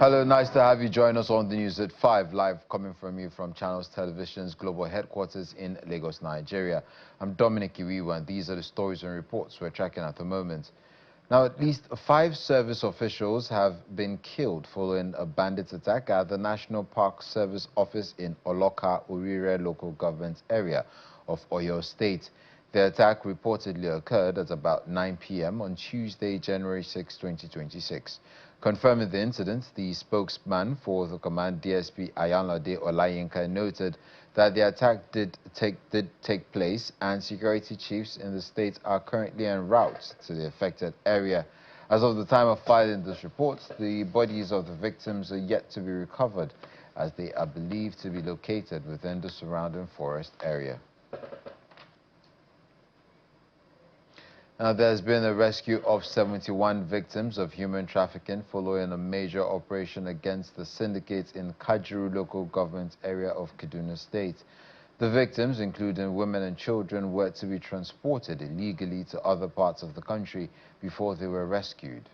Hello, nice to have you join us on the news at 5, live coming from you from Channels Television's global headquarters in Lagos, Nigeria. I'm Dominic Iwiwa, and these are the stories and reports we're tracking at the moment. Now, at least 5 service officials have been killed following a bandit attack at the National Park Service office in Oloka, Urire local government area of Oyo State. The attack reportedly occurred at about 9 p.m. on Tuesday, January 6, 2026. Confirming the incident, the spokesman for the command, DSP Ayanlade Olayinka, noted that the attack did take place and security chiefs in the state are currently en route to the affected area. As of the time of filing this report, the bodies of the victims are yet to be recovered, as they are believed to be located within the surrounding forest area. Now, there's been a rescue of 71 victims of human trafficking following a major operation against the syndicates in Kajuru local government area of Kaduna State. The victims, including women and children, were to be transported illegally to other parts of the country before they were rescued.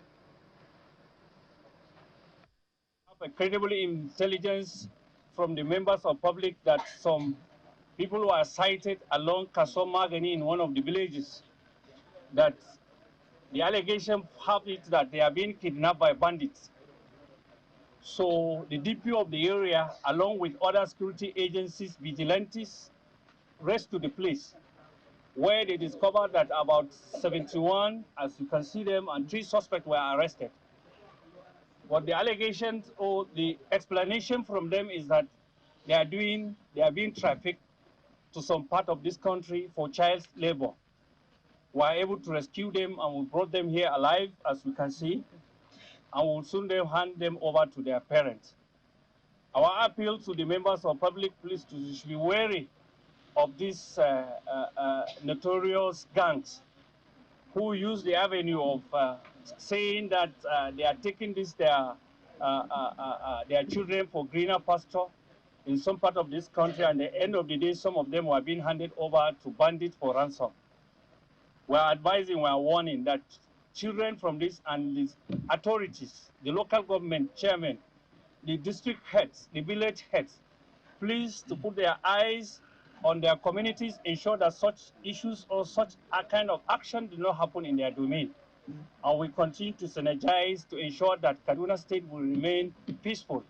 A credible intelligence from the members of public that some people were sighted along Kasomagani in one of the villages, that the allegation have it that they are being kidnapped by bandits. So the DPO of the area, along with other security agencies, vigilantes, raced to the place, where they discovered that about 71, as you can see them, and 3 suspects were arrested. But the allegations or the explanation from them is that they are being trafficked to some part of this country for child labor. We were able to rescue them, and we brought them here alive, as we can see, and we'll soon hand them over to their parents. Our appeal to the members of public, please, to be wary of these notorious gangs who use the avenue of saying that they are taking their children for greener pasture in some part of this country, and at the end of the day, some of them were being handed over to bandits for ransom. We are advising, we are warning that children from this and these authorities, the local government chairman, the district heads, the village heads, please to put their eyes on their communities, ensure that such issues or such a kind of action do not happen in their domain. And we continue to synergize to ensure that Kaduna State will remain peaceful.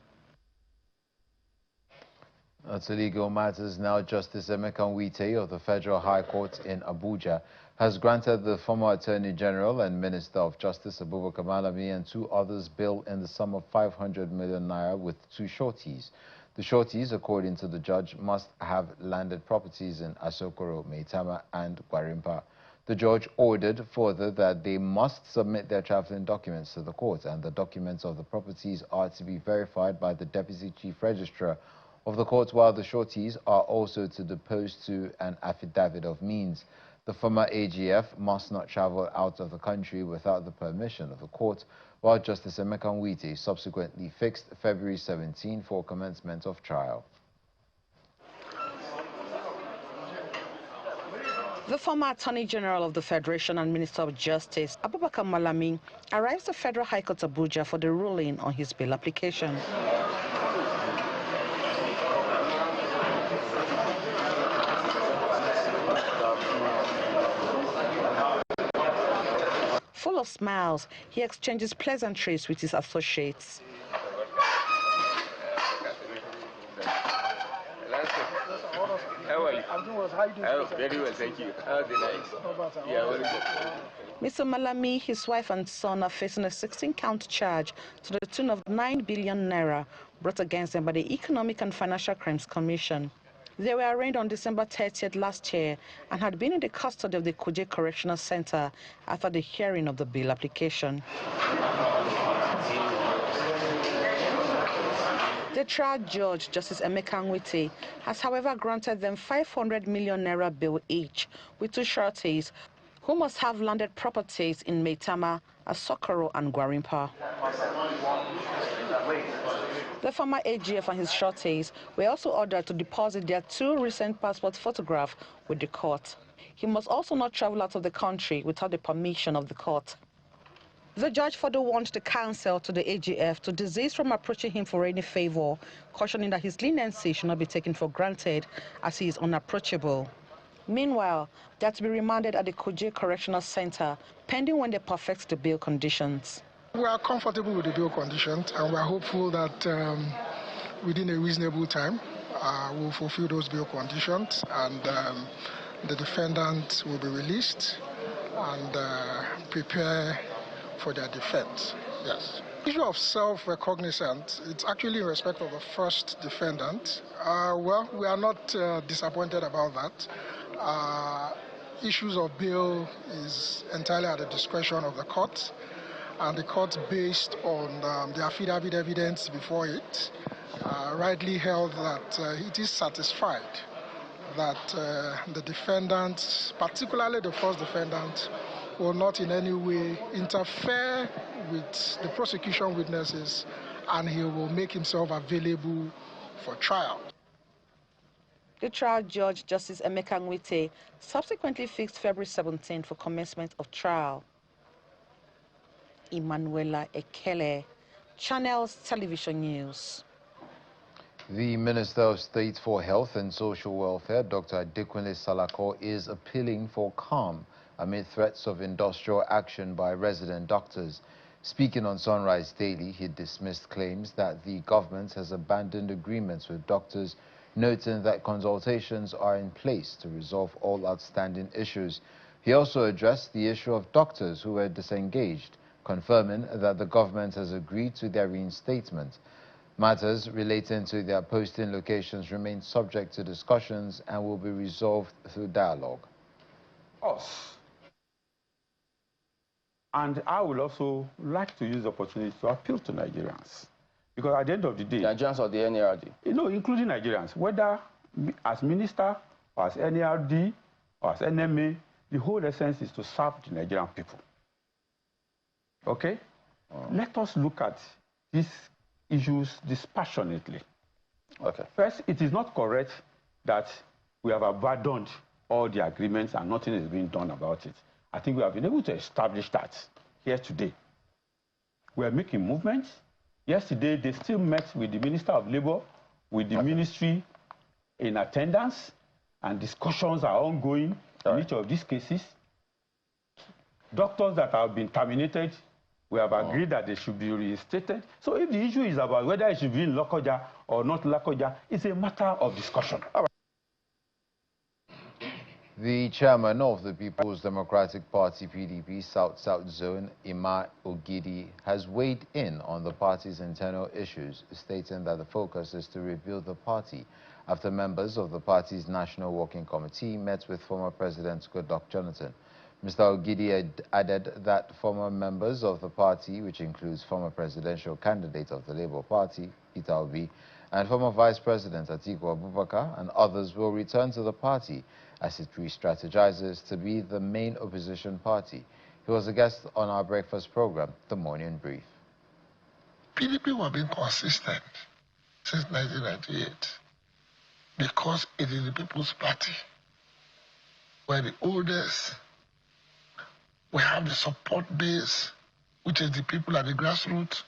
To legal matters now, Justice Emeka Nwite of the Federal High Court in Abuja has granted the former Attorney General and Minister of Justice Abubakar Malami and 2 others bail in the sum of 500 million naira with 2 sureties. The sureties, according to the judge, must have landed properties in Asokoro, Maitama and Gwarimpa. The judge ordered further that they must submit their traveling documents to the court, and the documents of the properties are to be verified by the Deputy Chief Registrar of the court, while the sureties are also to depose to an affidavit of means. The former AGF must not travel out of the country without the permission of the court, while Justice Emeka Nwite subsequently fixed February 17 for commencement of trial. The former Attorney General of the Federation and Minister of Justice, Abubakar Malami, arrives at Federal High Court Abuja for the ruling on his bail application. Full of smiles, he exchanges pleasantries with his associates. How are you? I'm doing well. How are you doing? Oh, very well, thank you. How's the night? Yeah, very good. Mr. Malami, his wife and son are facing a 16-count charge to the tune of 9 billion naira brought against them by the Economic and Financial Crimes Commission. They were arraigned on December 30th last year and had been in the custody of the Kuje Correctional Center after the hearing of the bail application. The trial judge, Justice Emeka Nwite, has however granted them 500 million naira bail each, with 2 sureties, who must have landed properties in Maitama, Asokoro and Gwarimpa. The former AGF and his sureties were also ordered to deposit their 2 recent passport photographs with the court. He must also not travel out of the country without the permission of the court. The judge further warned the counsel to the AGF to desist from approaching him for any favor, cautioning that his leniency should not be taken for granted as he is unapproachable. Meanwhile, they are to be remanded at the Kuje Correctional Center, pending when they perfect the bail conditions. We are comfortable with the bail conditions, and we are hopeful that within a reasonable time, we'll fulfill those bail conditions, and the defendants will be released and prepare for their defense. Yes. The issue of self-recognizance, it's actually in respect of the first defendant. Well, we are not disappointed about that. Issues of bail is entirely at the discretion of the court, and the court, based on the affidavit evidence before it, rightly held that it is satisfied that the defendant, particularly the first defendant, will not in any way interfere with the prosecution witnesses, and he will make himself available for trial. The trial judge, Justice Emeka Nwite, subsequently fixed February 17 for commencement of trial. Emanuela Ekele, Channels Television News. The Minister of State for Health and Social Welfare, Dr. Adekunle Salako, is appealing for calm amid threats of industrial action by resident doctors. Speaking on Sunrise Daily, he dismissed claims that the government has abandoned agreements with doctors, noting that consultations are in place to resolve all outstanding issues. He also addressed the issue of doctors who were disengaged, confirming that the government has agreed to their reinstatement. Matters relating to their posting locations remain subject to discussions and will be resolved through dialogue. Us. And I would also like to use the opportunity to appeal to Nigerians. Because at the end of the day... Nigerians or the NARD? You know, including Nigerians, whether as minister or as NARD or as NMA, the whole essence is to serve the Nigerian people. Okay? Let us look at these issues dispassionately. Okay. First, it is not correct that we have abandoned all the agreements and nothing is being done about it. I think we have been able to establish that here today. We are making movements. Yesterday, they still met with the Minister of Labour, with the ministry in attendance, and discussions are ongoing in each of these cases. Doctors that have been terminated, we have agreed that they should be reinstated. So if the issue is about whether it should be in Lokoja or not Lokoja, it's a matter of discussion. The chairman of the People's Democratic Party, PDP, South Zone, Ima Ogidi, has weighed in on the party's internal issues, stating that the focus is to rebuild the party after members of the party's National Working Committee met with former President Goodluck Jonathan. Mr. Ogidi added that former members of the party, which includes former presidential candidate of the Labour Party, Peter Obi, and former Vice President Atiku Abubakar and others will return to the party as it re-strategizes to be the main opposition party. He was a guest on our breakfast program, The Morning Brief. PDP were being consistent since 1998 because it is the People's Party. We're the oldest. We have the support base, which is the people at the grassroots.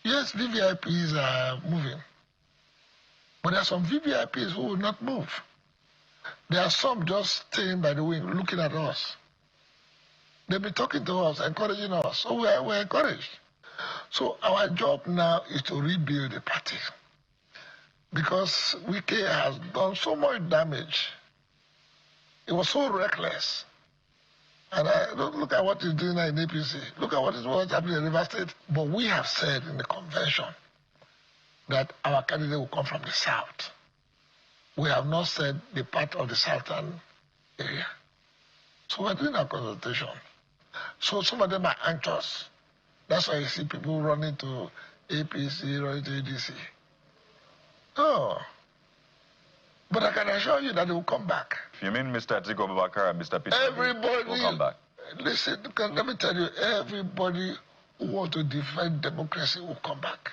Yes, VVIPs are moving, but there are some VVIPs who will not move. There are some just staying by the wing, looking at us. They'll be talking to us, encouraging us, so we're encouraged. So our job now is to rebuild the party, because Wike has done so much damage. It was so reckless. And don't look at what he's doing now in APC. Look at what's happening in River State. But we have said in the convention that our candidate will come from the south. We have not said the part of the southern area. So we're doing our consultation. So some of them are anxious. That's why you see people running to APC, running to ADC. No. But I can assure you that they will come back. You mean Mr. Atiku Abubakar and Mr. Peter Everybody will come back? Listen, let me tell you, everybody who wants to defend democracy will come back.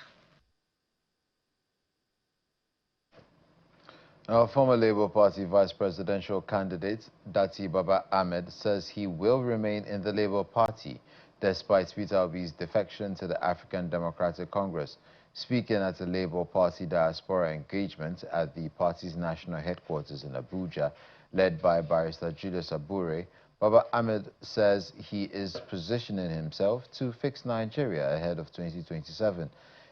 Our former Labour Party vice presidential candidate, Dati Baba Ahmed, says he will remain in the Labour Party despite Peter Obi's defection to the African Democratic Congress. Speaking at a Labour Party diaspora engagement at the party's national headquarters in Abuja, led by Barrister Julius Abure, Baba Ahmed says he is positioning himself to fix Nigeria ahead of 2027,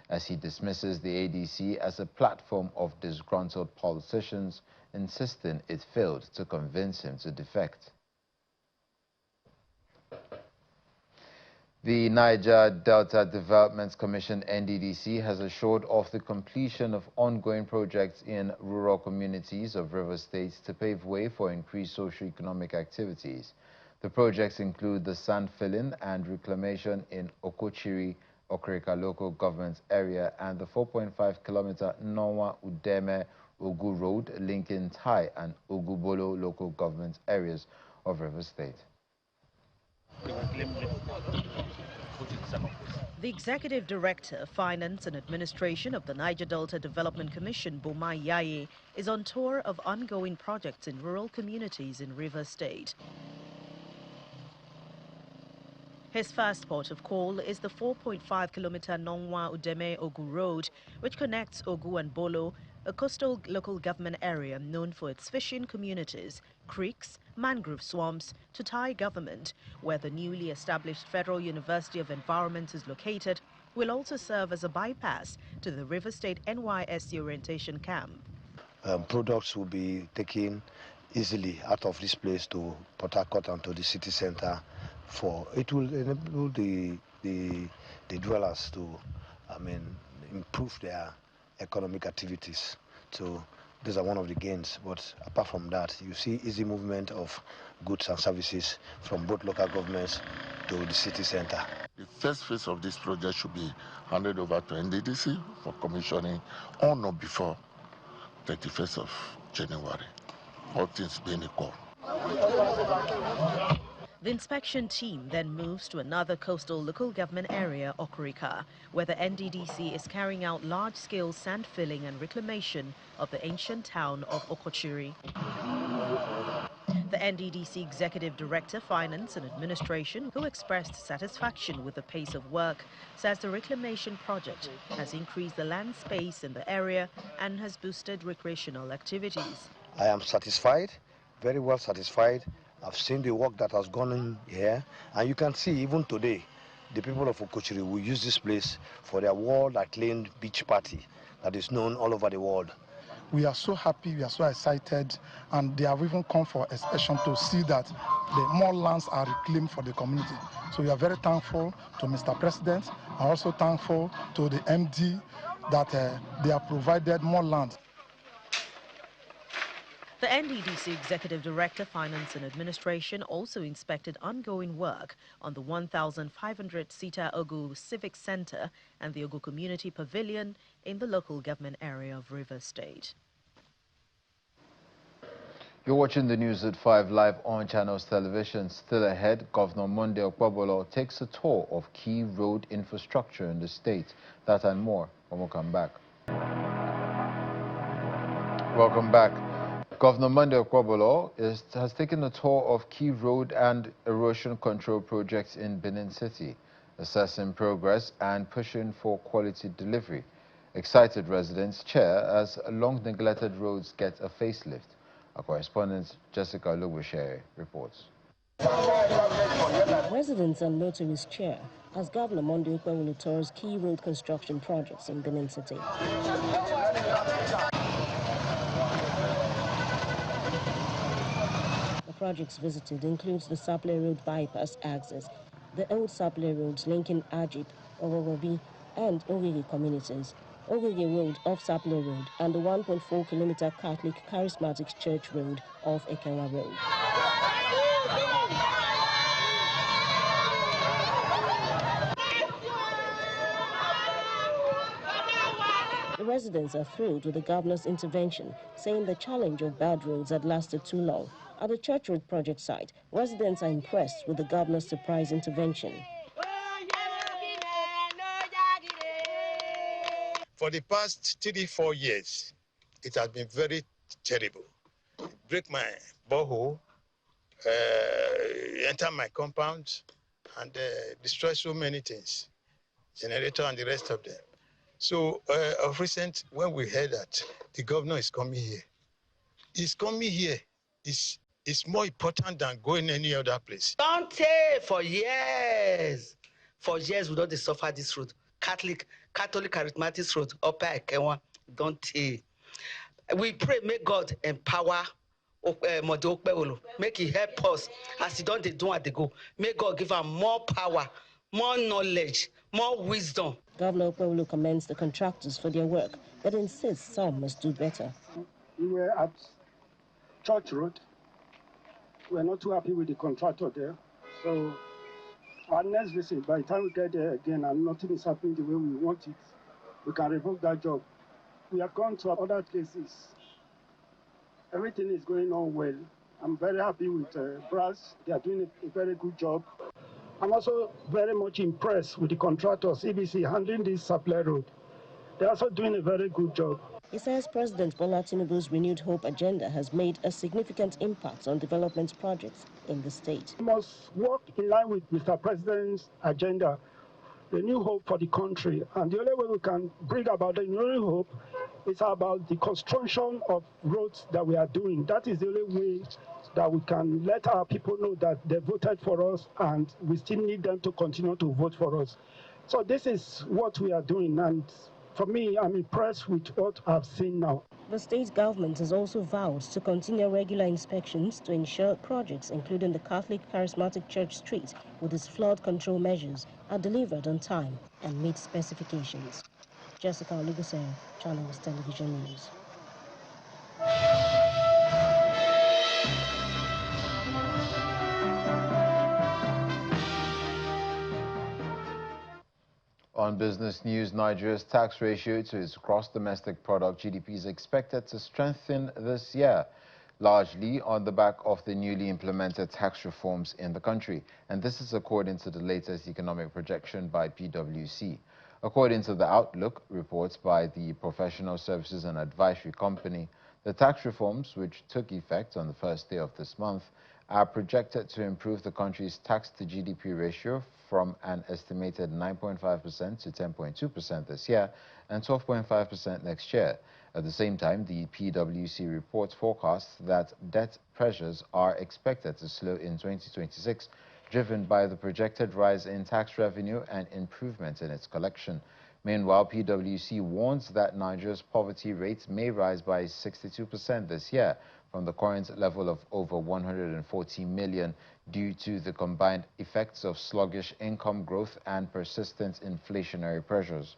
as he dismisses the ADC as a platform of disgruntled politicians, insisting it failed to convince him to defect. The Niger Delta Development Commission, NDDC, has assured of the completion of ongoing projects in rural communities of River State to pave way for increased socio-economic activities. The projects include the sand filling and reclamation in Okochiri, Okrika local government area, and the 4.5-kilometer Nonwa Udeme Ogu Road linking Tai and Ogubolo local government areas of River State. The Executive Director, Finance and Administration of the Niger Delta Development Commission, Boma Yaye, is on tour of ongoing projects in rural communities in River State. His first port of call is the 4.5-kilometer Nonwa Udeme Ogu Road, which connects Ogu and Bolo, a coastal local government area known for its fishing communities, creeks, mangrove swamps, to Thai government, where the newly established Federal University of Environment is located, will also serve as a bypass to the River State NYSC orientation camp. Products will be taken easily out of this place to Port Harcourt and to the city center. It will enable the dwellers to, improve their economic activities. So these are one of the gains. But apart from that, you see easy movement of goods and services from both local governments to the city center. The first phase of this project should be handed over to NDDC for commissioning on or before 31st of January, all things being equal. The inspection team then moves to another coastal local government area, Okrika, where the NDDC is carrying out large-scale sand filling and reclamation of the ancient town of Okochiri. The NDDC Executive Director, Finance and Administration, who expressed satisfaction with the pace of work, says the reclamation project has increased the land space in the area and has boosted recreational activities. I am satisfied, very well satisfied. I've seen the work that has gone in here, and you can see even today, the people of Okochiri will use this place for their world-acclaimed beach party that is known all over the world. We are so happy, we are so excited, and they have even come for inspection to see that the more lands are reclaimed for the community. So we are very thankful to Mr. President, and also thankful to the MD that they have provided more land. The NDDC Executive Director, Finance and Administration, also inspected ongoing work on the 1,500-seater Ogu Civic Center and the Ogu Community Pavilion in the local government area of River State. You're watching the news at 5 live on Channels Television. Still ahead, Governor Monday Okpebolo takes a tour of key road infrastructure in the state. That and more when we come back. Welcome back. Governor Monday Okpebolo has taken a tour of key road and erosion control projects in Benin City, assessing progress and pushing for quality delivery. Excited residents cheer as long-neglected roads get a facelift. Our correspondent Jessica Lubushere reports. Residents and motorists cheer as Governor Monday Okpebolo tours key road construction projects in Benin City. The projects visited includes the Saple Road bypass access, the old Saple roads linking Ajip, Orogobi, and Ogege communities, Ogege Road off Saple Road, and the 1.4-kilometer Catholic Charismatic Church Road off Ekenwa Road. The residents are thrilled with the governor's intervention, saying the challenge of bad roads had lasted too long. At the Church Road project site, residents are impressed with the governor's surprise intervention. For the past 3-4 years, it has been very terrible. Break my borehole, enter my compound, and destroy so many things, generator and the rest of them. So of recent, when we heard that the governor is coming here, he's coming here. It's more important than going any other place. Don't take for years. For years, we don't suffer this road. Catholic Charismatic Road, Upper Ekewa, don't take. We pray, may God empower make he help us as he don't do at the go. May God give him more power, more knowledge, more wisdom. Governor Okpebholo commends the contractors for their work, but insists some must do better. We were at Church Road. We're not too happy with the contractor there. So our next visit, by the time we get there again and nothing is happening the way we want it, we can revoke that job. We have gone to other cases. Everything is going on well. I'm very happy with Brass. They are doing a very good job. I'm also very much impressed with the contractors, EBC, handling this supply road. They're also doing a very good job. He says President Bola Tinubu's Renewed Hope agenda has made a significant impact on development projects in the state. We must work in line with Mr. President's agenda, the new hope for the country. And the only way we can bring about the new hope is about the construction of roads that we are doing. That is the only way that we can let our people know that they voted for us and we still need them to continue to vote for us. So this is what we are doing. And for me, I'm impressed with what I've seen now. The state government has also vowed to continue regular inspections to ensure projects, including the Catholic Charismatic Church Street, with its flood control measures, are delivered on time and meet specifications. Jessica Olugusere, Channels Television News. On business news, Nigeria's tax ratio to its gross domestic product GDP is expected to strengthen this year, largely on the back of the newly implemented tax reforms in the country. And this is according to the latest economic projection by PwC. According to the Outlook reports by the Professional Services and Advisory Company, the tax reforms, which took effect on the first day of this month, are projected to improve the country's tax-to-GDP ratio from an estimated 9.5% to 10.2% this year and 12.5% next year. At the same time, the PwC report forecasts that debt pressures are expected to slow in 2026, driven by the projected rise in tax revenue and improvement in its collection. Meanwhile, PwC warns that Nigeria's poverty rate may rise by 62% this year from the current level of over 140 million due to the combined effects of sluggish income growth and persistent inflationary pressures.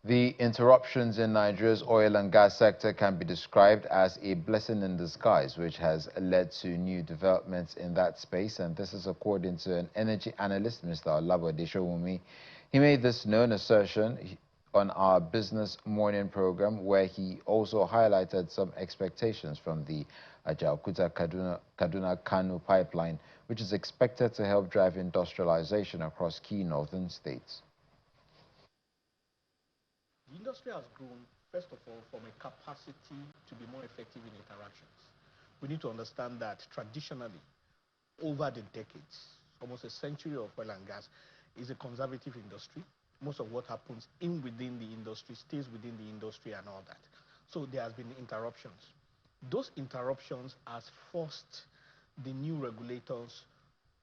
The interruptions in Nigeria's oil and gas sector can be described as a blessing in disguise, which has led to new developments in that space, and this is according to an energy analyst, Mr. Olabode Showumi. He made this known assertion on our Business Morning program, where he also highlighted some expectations from the Kaduna pipeline, which is expected to help drive industrialization across key northern states. The industry has grown, first of all, from a capacity to be more effective in interactions. We need to understand that traditionally, over the decades, almost a century of oil and gas is a conservative industry. Most of what happens within the industry stays within the industry and all that. So there has been interruptions. Those interruptions has forced the new regulators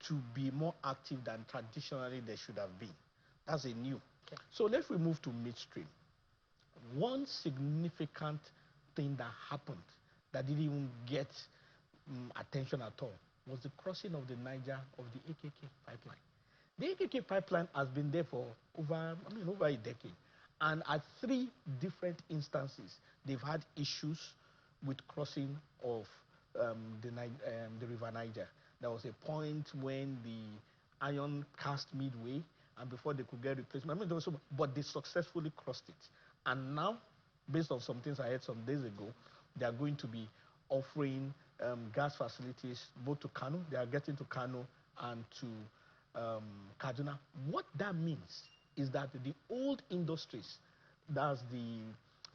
to be more active than traditionally they should have been. That's a new. Okay. So let's move to midstream. One significant thing that happened that didn't even get attention at all was the crossing of the Niger of the AKK pipeline. The AKK pipeline has been there for over a decade. And at 3 different instances, they've had issues with crossing of the River Niger. There was a point when the iron cast midway, and before they could get replacement, but they successfully crossed it. And now, based on some things I heard some days ago, they are going to be offering gas facilities both to Kano. They are getting to Kano and to Kaduna. What that means is that the old industries, that's the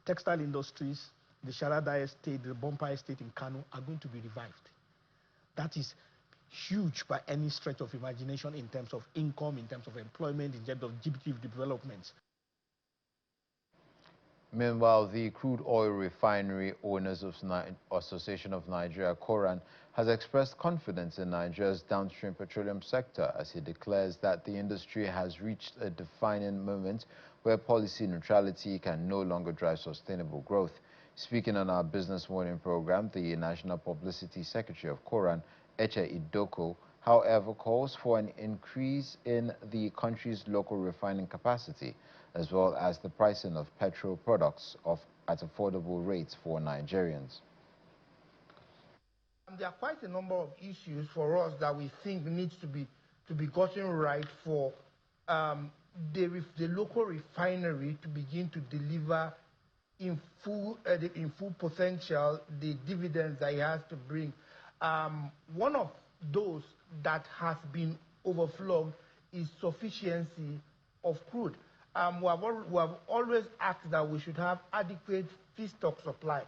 textile industries, the Sharada estate, the Bompa estate in Kano, are going to be revived. That is, huge by any stretch of imagination in terms of income, in terms of employment, in terms of GDP development. Meanwhile, the Crude Oil Refinery Owners Association of Nigeria, Koran, has expressed confidence in Nigeria's downstream petroleum sector as he declares that the industry has reached a defining moment where policy neutrality can no longer drive sustainable growth. Speaking on our Business Morning program, the National Publicity Secretary of Koran, Eche Idoko, however, calls for an increase in the country's local refining capacity, as well as the pricing of petrol products at affordable rates for Nigerians. There are quite a number of issues for us that we think needs to be gotten right for the local refinery to begin to deliver in full potential the dividends that it has to bring. One of those that has been overflowed is sufficiency of crude. We have always asked that we should have adequate feedstock supply.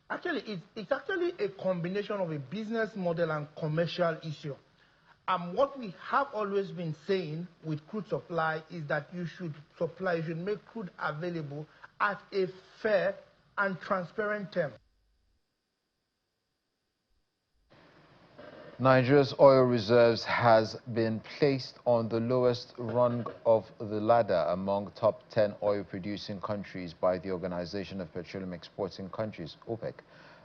Actually, it's actually a combination of a business model and commercial issue. What we have always been saying with crude supply is that you should make crude available at a fair and transparent term. Nigeria's oil reserves has been placed on the lowest rung of the ladder among top 10 oil-producing countries by the Organization of Petroleum Exporting Countries, OPEC.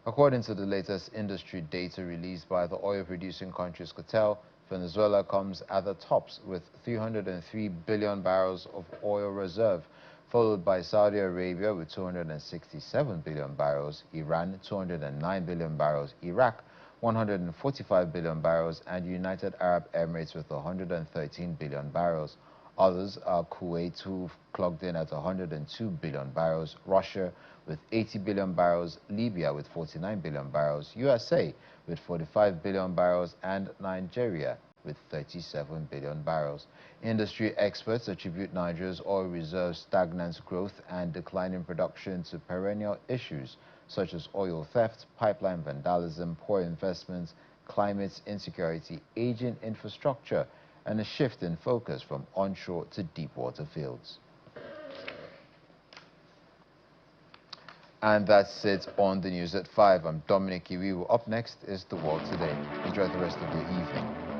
According to the latest industry data released by the oil-producing countries cartel, Venezuela comes at the tops with 303 billion barrels of oil reserve, followed by Saudi Arabia with 267 billion barrels, Iran 209 billion barrels, Iraq 145 billion barrels, and United Arab Emirates with 113 billion barrels. Others are Kuwait, who clocked in at 102 billion barrels, Russia with 80 billion barrels, Libya with 49 billion barrels, USA with 45 billion barrels, and Nigeria with 37 billion barrels. Industry experts attribute Nigeria's oil reserves stagnant growth and declining production to perennial issues such as oil theft, pipeline vandalism, poor investments, climate insecurity, aging infrastructure, and a shift in focus from onshore to deepwater fields. And that's it on the news at 5. I'm Dominic Iwiwu. Up next is The World Today. Enjoy the rest of your evening.